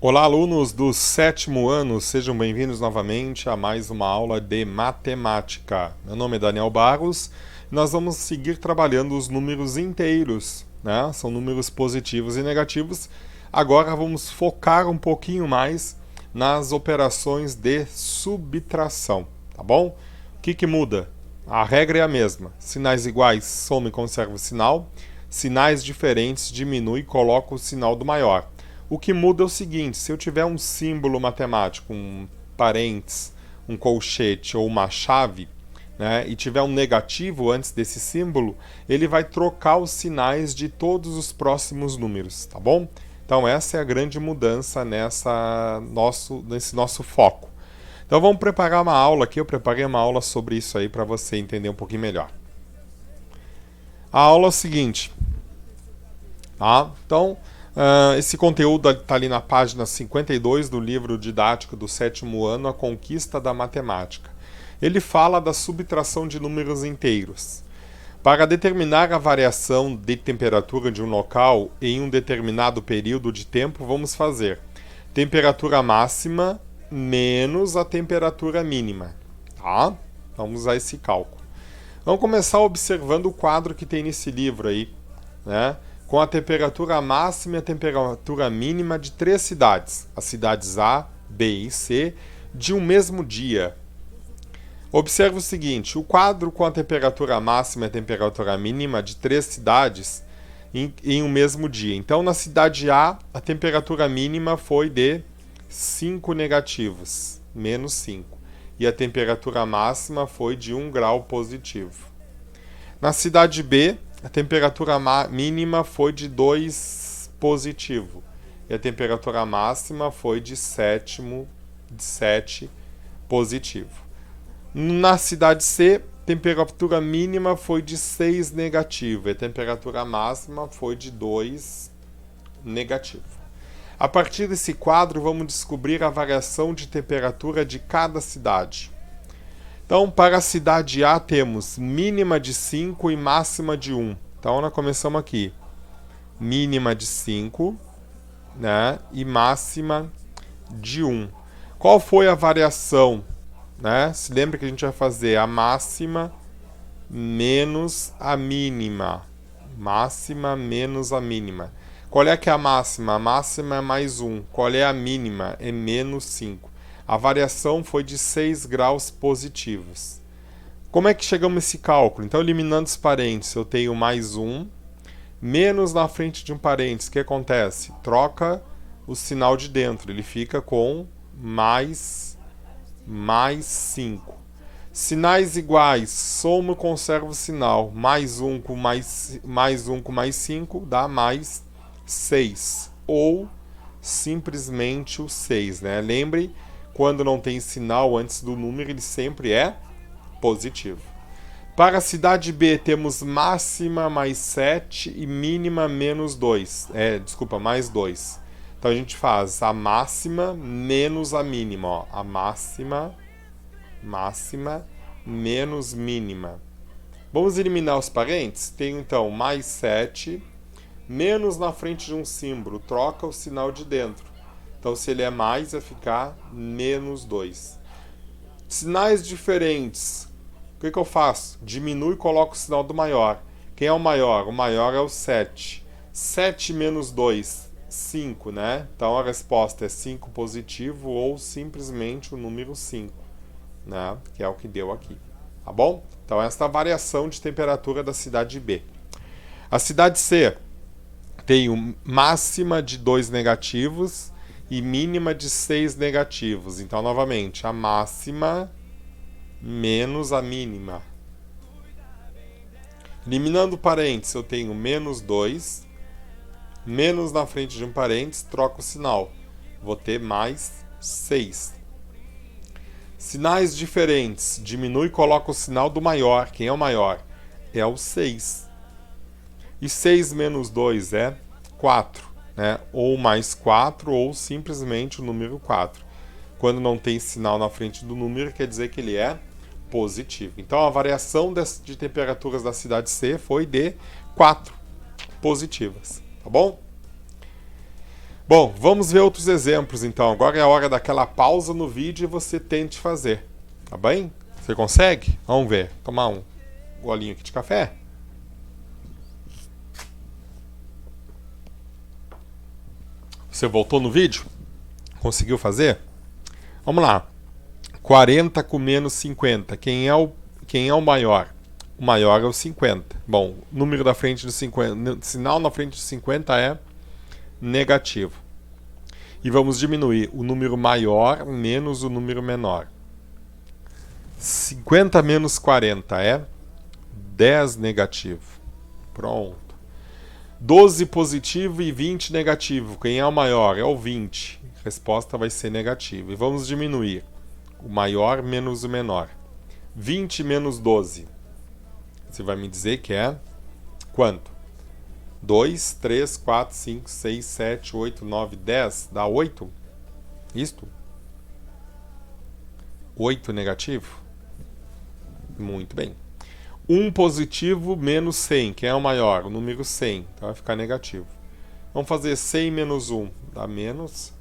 Olá, alunos do sétimo ano, sejam bem-vindos novamente a mais uma aula de matemática. Meu nome é Daniel Barros e nós vamos seguir trabalhando os números inteiros, né? São números positivos e negativos. Agora vamos focar um pouquinho mais nas operações de subtração, tá bom? O que muda? A regra é a mesma. Sinais iguais, soma e conserva o sinal. Sinais diferentes, diminui e coloca o sinal do maior. O que muda é o seguinte: se eu tiver um símbolo matemático, um parênteses, um colchete ou uma chave, né, e tiver um negativo antes desse símbolo, ele vai trocar os sinais de todos os próximos números, tá bom? Então essa é a grande mudança nesse nosso foco. Então vamos preparar uma aula aqui, eu preparei uma aula sobre isso aí para você entender um pouquinho melhor. A aula é o seguinte, tá? Então, esse conteúdo está ali na página 52 do livro didático do sétimo ano, A Conquista da Matemática. Ele fala da subtração de números inteiros. Para determinar a variação de temperatura de um local em um determinado período de tempo, vamos fazer temperatura máxima menos a temperatura mínima. Tá? Vamos usar esse cálculo. Vamos começar observando o quadro que tem nesse livro aí, né? Com a temperatura máxima e a temperatura mínima de 3 cidades, as cidades A, B e C, de um mesmo dia. Observe o seguinte: o quadro com a temperatura máxima e a temperatura mínima de 3 cidades em um mesmo dia. Então, na cidade A, a temperatura mínima foi de 5 negativos, menos 5. E a temperatura máxima foi de 1 grau positivo. Na cidade B, a temperatura mínima foi de 2 positivo. E a temperatura máxima foi de 7 positivo. Na cidade C, a temperatura mínima foi de 6 negativo. E a temperatura máxima foi de 2 negativo. A partir desse quadro, vamos descobrir a variação de temperatura de cada cidade. Então, para a cidade A, temos mínima de 5 e máxima de 1. Então, nós começamos aqui. Mínima de 5, né? E máxima de 1. Qual foi a variação? Né? Se lembra que a gente vai fazer a máxima menos a mínima. Máxima menos a mínima. Qual é que é a máxima? A máxima é mais 1. Qual é a mínima? É menos 5. A variação foi de 6 graus positivos. Como é que chegamos a esse cálculo? Então, eliminando os parênteses, eu tenho mais 1, menos na frente de um parênteses. O que acontece? Troca o sinal de dentro, ele fica com mais 5. Sinais iguais, soma e conserva o sinal. Mais 1 com mais 1 com mais 5 dá mais 6. Ou simplesmente o 6, né? Lembre, quando não tem sinal antes do número, ele sempre é positivo. Para a cidade B, temos máxima mais 7 e mínima menos 2. Mais 2. Então a gente faz a máxima menos a mínima. Ó. A máxima menos mínima. Vamos eliminar os parênteses? Tenho então mais 7, menos na frente de um símbolo, troca o sinal de dentro. Então, se ele é mais, vai ficar menos 2. Sinais diferentes. O que eu faço? Diminuo e coloco o sinal do maior. Quem é o maior? O maior é o 7. 7 menos 2, 5, né? Então, a resposta é 5 positivo ou simplesmente o número 5, né? Que é o que deu aqui. Tá bom? Então, esta é a variação de temperatura da cidade B. A cidade C tem máxima de 2 negativos e mínima de 6 negativos. Então, novamente, a máxima menos a mínima. Eliminando parênteses, eu tenho menos 2. Menos na frente de um parênteses, troco o sinal. Vou ter mais 6. Sinais diferentes. Diminui e coloca o sinal do maior. Quem é o maior? É o 6. E 6 menos 2 é 4. Né? Ou mais 4, ou simplesmente o número 4. Quando não tem sinal na frente do número, quer dizer que ele é positivo. Então, a variação de temperaturas da cidade C foi de 4 positivas. Tá bom? Bom, vamos ver outros exemplos então. Agora é a hora daquela pausa no vídeo e você tente fazer. Tá bem? Você consegue? Vamos ver. Tomar um golinho aqui de café. Você voltou no vídeo? Conseguiu fazer? Vamos lá. 40 com menos 50. Quem é o maior? O maior é o 50. Bom, número da frente de 50, sinal na frente de 50 é negativo. E vamos diminuir o número maior menos o número menor. 50 menos 40 é 10 negativo. Pronto. 12 positivo e 20 negativo. Quem é o maior? É o 20. A resposta vai ser negativa. E vamos diminuir o maior menos o menor. 20 menos 12. Você vai me dizer que é quanto? 2, 3, 4, 5, 6, 7, 8, 9, 10. Dá 8? Isto? 8 negativo? Muito bem. 1 positivo menos 100. Quem é o maior? O número 100. Então vai ficar negativo. Vamos fazer 100 menos 1. Dá menos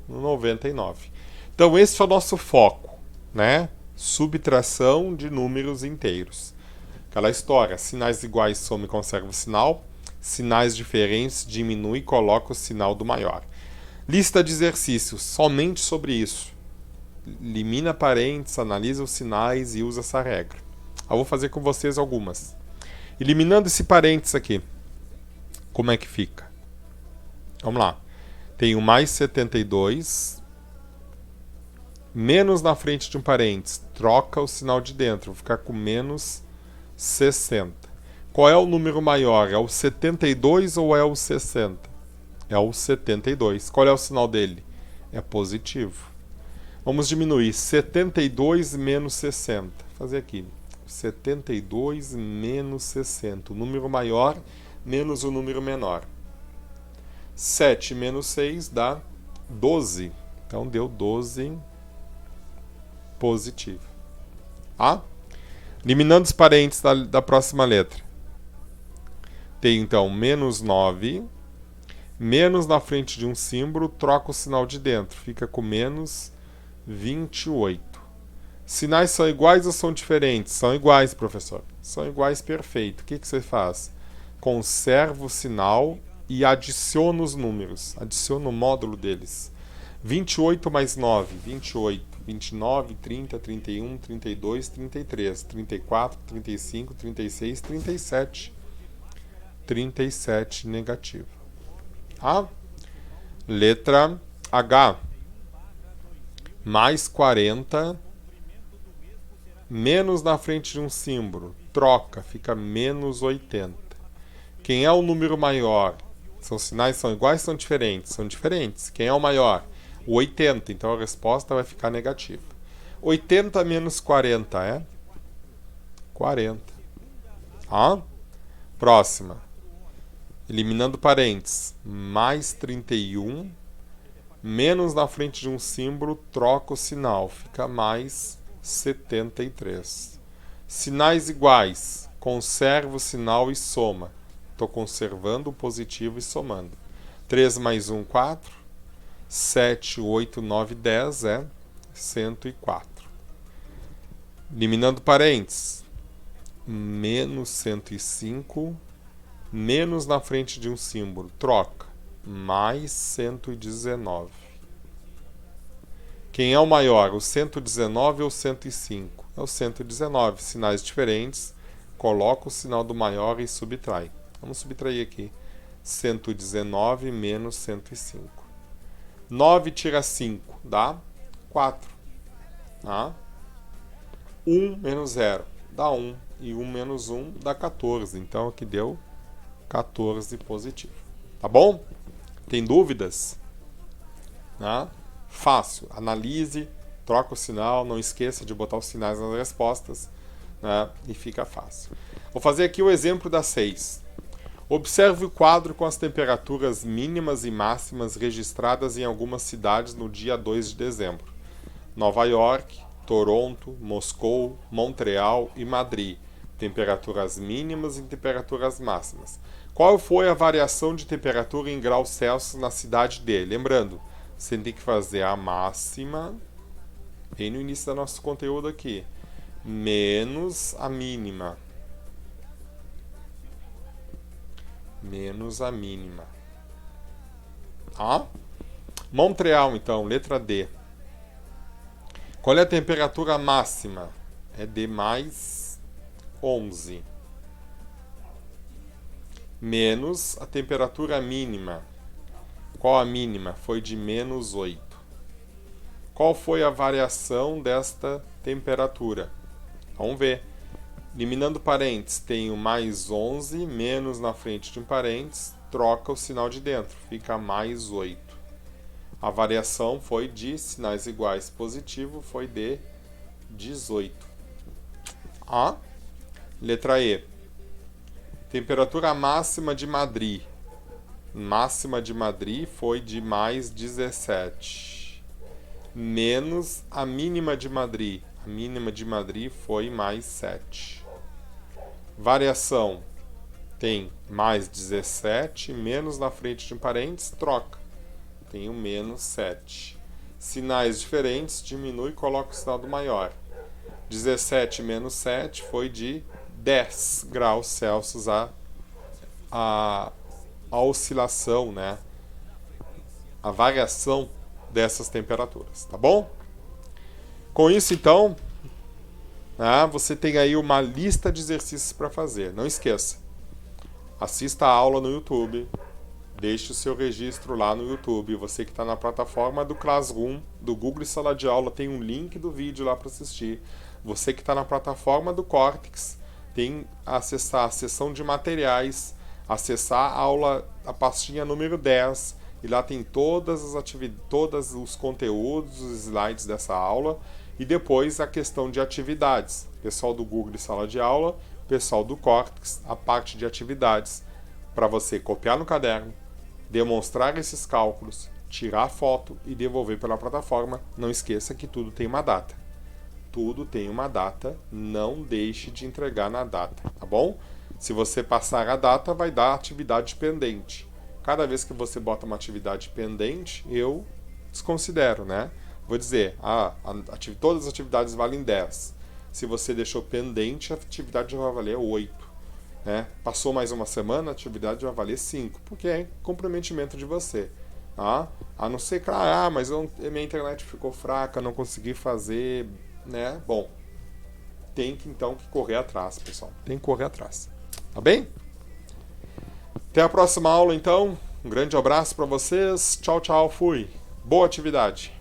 99. Então esse é o nosso foco, né? Subtração de números inteiros. Aquela história, sinais iguais soma e conserva o sinal, sinais diferentes diminui e coloca o sinal do maior. Lista de exercícios, somente sobre isso. Elimina parênteses, analisa os sinais e usa essa regra. Eu vou fazer com vocês algumas. Eliminando esse parênteses aqui, como é que fica? Vamos lá. Tenho mais 72, menos na frente de um parênteses, troca o sinal de dentro, vou ficar com menos 60. Qual é o número maior? É o 72 ou é o 60? É o 72. Qual é o sinal dele? É positivo. Vamos diminuir 72 menos 60. Vou fazer aqui. 72 menos 60. O número maior menos o número menor. 7 menos 6 dá 12. Então deu 12 positivo. Ah? Eliminando os parênteses da próxima letra. Tem então menos 9. Menos na frente de um símbolo, troca o sinal de dentro. Fica com menos 28. Sinais são iguais ou são diferentes? São iguais, professor. São iguais, perfeito. O que você faz? Conserva o sinal e adiciona os números. Adiciona o módulo deles. 28 mais 9, 28. 29, 30, 31, 32, 33, 34, 35, 36, 37. 37 negativo. A. Letra H. Mais 40, menos na frente de um símbolo, troca, fica menos 80. Quem é o número maior? São sinais, são iguais ou são diferentes? São diferentes. Quem é o maior? O 80, então a resposta vai ficar negativa. 80 menos 40 é 40. Ah? Próxima. Eliminando parênteses. Mais 31, menos na frente de um símbolo, troca o sinal, fica mais 73. Sinais iguais, conserva o sinal e soma. Estou conservando o positivo e somando. 3 mais 1, 4. 7, 8, 9, 10 é 104. Eliminando parênteses. Menos 105, menos na frente de um símbolo, troca. Mais 119. Quem é o maior, o 119 ou o 105? É o 119. Sinais diferentes, coloca o sinal do maior e subtrai. Vamos subtrair aqui. 119 menos 105. 9 tira 5 dá 4. Tá? 1 menos 0 dá 1. E 1 menos 1 dá 14. Então aqui deu 14 positivo. Tá bom? Tem dúvidas? Tá? Fácil. Analise, troca o sinal, não esqueça de botar os sinais nas respostas, né? E fica fácil. Vou fazer aqui o exemplo da 6. Observe o quadro com as temperaturas mínimas e máximas registradas em algumas cidades no dia 2 de dezembro. Nova York, Toronto, Moscou, Montreal e Madrid. Temperaturas mínimas e temperaturas máximas. Qual foi a variação de temperatura em graus Celsius na cidade dele? Lembrando, você tem que fazer a máxima, bem no início do nosso conteúdo aqui, menos a mínima. Menos a mínima. Tá? Montreal, então, letra D. Qual é a temperatura máxima? É de mais 11. Menos a temperatura mínima. Qual a mínima? Foi de menos 8. Qual foi a variação desta temperatura? Vamos ver. Eliminando parênteses, tenho mais 11, menos na frente de um parênteses, troca o sinal de dentro, fica mais 8. A variação foi de sinais iguais positivo, foi de 18. A. Letra E. Temperatura máxima de Madrid. Máxima de Madrid foi de mais 17. Menos a mínima de Madrid. A mínima de Madrid foi mais 7. Variação. Tem mais 17, menos na frente de um parênteses, troca. Tenho menos 7. Sinais diferentes, diminui e coloca o sinal do maior. 17 menos 7 foi de 10 graus Celsius a oscilação, né? A variação dessas temperaturas, tá bom? Com isso, então, você tem aí uma lista de exercícios para fazer. Não esqueça, assista a aula no YouTube, deixe o seu registro lá no YouTube. Você que está na plataforma do Classroom, do Google Sala de Aula, tem um link do vídeo lá para assistir. Você que está na plataforma do Cortex, tem que acessar a seção de materiais, acessar a aula, a pastinha número 10, e lá tem todas as todos os conteúdos, os slides dessa aula, e depois a questão de atividades. Pessoal do Google Sala de Aula, pessoal do Cortex, a parte de atividades, para você copiar no caderno, demonstrar esses cálculos, tirar foto e devolver pela plataforma. Não esqueça que tudo tem uma data. Tudo tem uma data, não deixe de entregar na data, tá bom? Se você passar a data, vai dar atividade pendente. Cada vez que você bota uma atividade pendente, eu desconsidero, né? Vou dizer, todas as atividades valem 10. Se você deixou pendente, a atividade já vai valer 8. Né? Passou mais uma semana, a atividade vai valer 5, porque é comprometimento de você. Tá? A não ser que, mas minha internet ficou fraca, não consegui fazer, né? Bom, tem que então correr atrás, pessoal. Tem que correr atrás. Tá bem? Até a próxima aula, então. Um grande abraço para vocês. Tchau, tchau, fui. Boa atividade.